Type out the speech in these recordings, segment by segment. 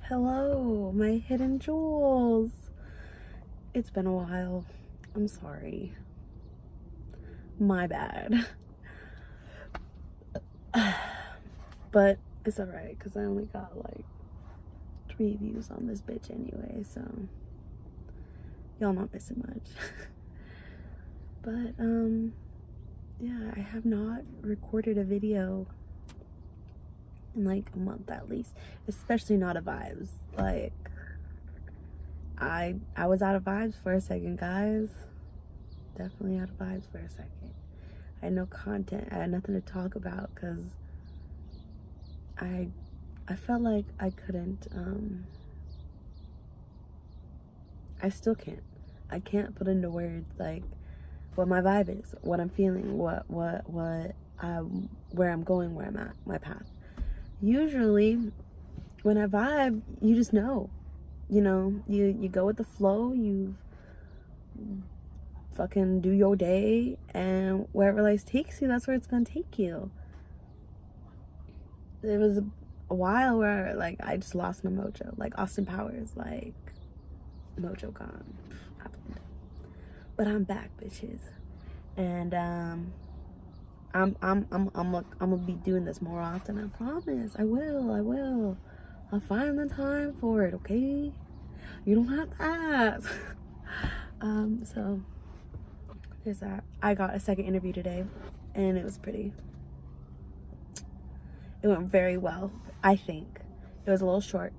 Hello, my hidden jewels. It's been a while. I'm sorry. My bad. But it's alright, because I only got like 3 views on this bitch anyway, so y'all not missing much. But, yeah, I have not recorded a video in like a month at least, especially not a vibes. Like, I was out of vibes for a second, guys. Definitely out of vibes for a second. I had no content. I had nothing to talk about because I felt like I couldn't. I still can't. I can't put into words like what my vibe is, what I'm feeling, where I'm going, where I'm at, my path. Usually, when I vibe, you just know. You know, you go with the flow. You fucking do your day, and wherever life takes you, that's where it's gonna take you. There was a while where like I just lost my mojo, like Austin Powers, like mojo gone. But I'm back, bitches, and I'm gonna be doing this more often. I promise. I will. I'll find the time for it. Okay, you don't have to ask. So there's that. I got a second interview today, and it was pretty. It went very well, I think. It was a little short,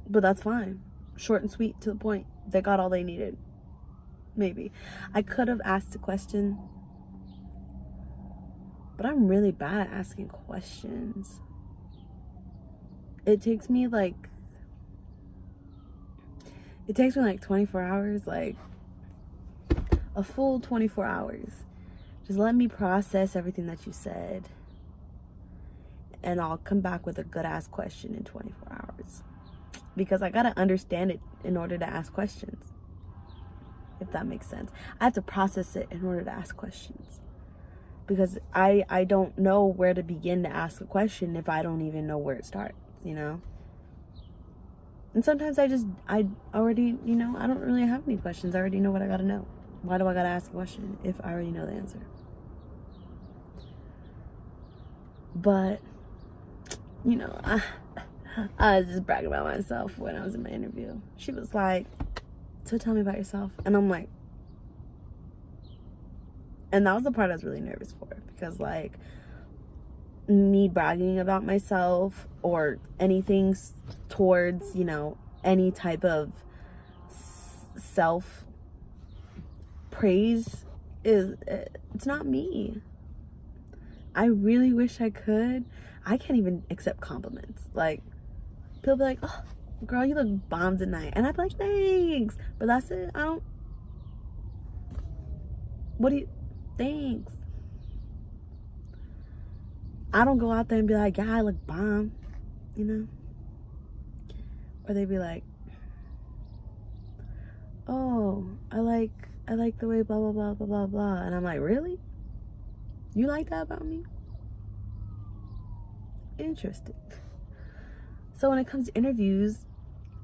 but that's fine. Short and sweet, to the point. They got all they needed. Maybe. I could have asked a question, but I'm really bad at asking questions. It takes me like 24 hours, like a full 24 hours. Just let me process everything that you said, and I'll come back with a good ass question in 24 hours. Because I gotta understand it in order to ask questions. If that makes sense. I have to process it in order to ask questions. Because I don't know where to begin to ask a question if I don't even know where it starts, you know? And sometimes I already, you know, I don't really have any questions. I already know what I gotta know. Why do I gotta ask a question if I already know the answer? But, you know, I was just bragging about myself when I was in my interview. She was like, so tell me about yourself. And I'm like, and that was the part I was really nervous for, because like me bragging about myself or anything towards, you know, any type of self praise it's not me. I really wish I could. I can't even accept compliments. Like, people be like, oh girl, you look bomb tonight, and I'd be like, thanks, but that's it. Thanks. I don't go out there and be like, yeah, I look bomb, you know? Or they'd be like, oh, I like the way blah, blah, blah, blah, blah, blah. And I'm like, really? You like that about me? Interesting. So when it comes to interviews,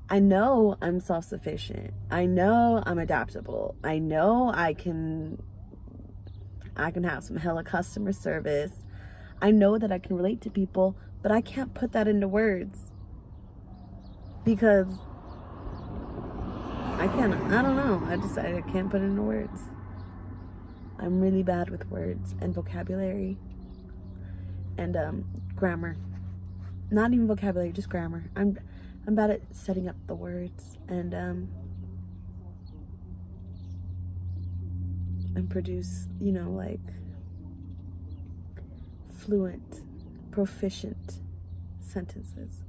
I know I'm self-sufficient. I know I'm adaptable. I know I can have some hella customer service. I know that I can relate to people, but I can't put that into words because I don't know. I can't put it into words. I'm really bad with words and vocabulary and grammar. Not even vocabulary, just grammar. I'm bad at setting up the words and produce, you know, like fluent, proficient sentences,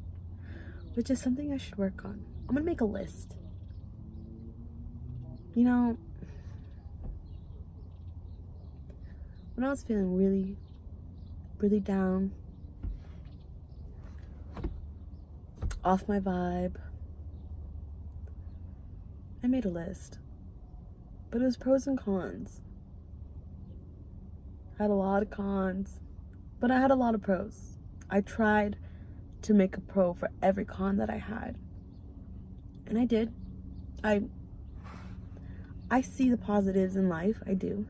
which is something I should work on. I'm gonna make a list. You know, when I was feeling really, really down, off my vibe, I made a list. But it was pros and cons. I had a lot of cons, but I had a lot of pros. I tried to make a pro for every con that I had. And I did. I see the positives in life. I do.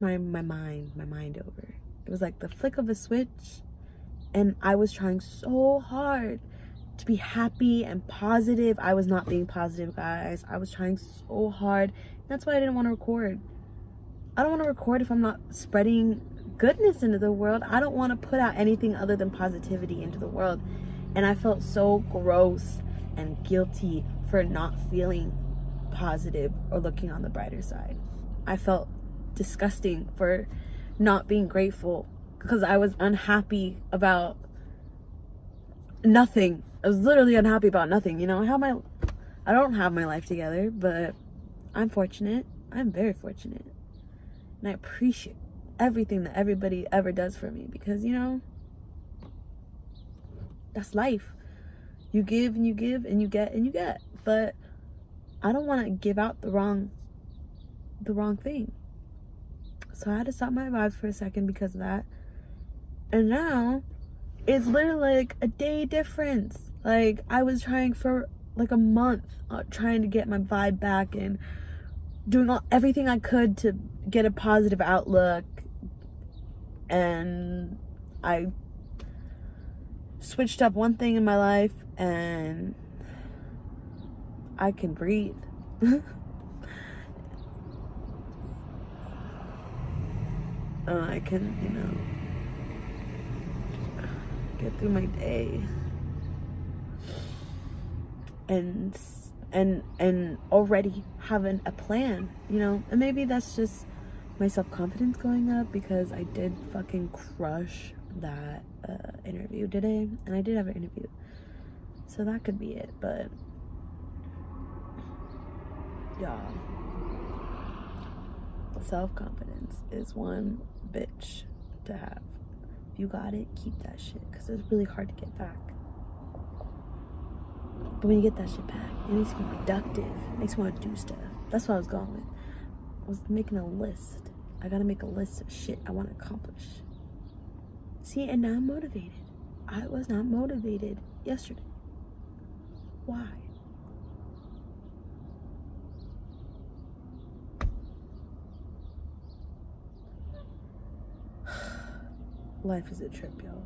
My mind over. It was like the flick of a switch, and I was trying so hard to be happy and positive. I was not being positive, guys. I was trying so hard. That's why I didn't want to record. I don't want to record if I'm not spreading goodness into the world. I don't want to put out anything other than positivity into the world. And I felt so gross and guilty for not feeling positive or looking on the brighter side. I felt disgusting for not being grateful because I was unhappy about nothing. I was literally unhappy about nothing. You know, I don't have my life together, but I'm fortunate. I'm very fortunate. And I appreciate everything that everybody ever does for me, because, you know, that's life. You give and you give and you get and you get. But I don't want to give out the wrong thing. So I had to stop my vibes for a second because of that. And now it's literally like a day difference. Like, I was trying for like a month, trying to get my vibe back and doing everything I could to get a positive outlook. And I switched up one thing in my life and I can breathe. I can, you know, get through my day and already having a plan, you know. And maybe that's just my self-confidence going up, because I did fucking crush that interview today, and I did have an interview, so that could be it. But y'all, self-confidence is one bitch to have. If you got it, keep that shit, because it's really hard to get back. But when you get that shit back, it makes you productive. It makes you want to do stuff. That's what I was going with. I was making a list. I gotta make a list of shit I want to accomplish. See, and now I'm motivated. I was not motivated yesterday. Why? Life is a trip, y'all.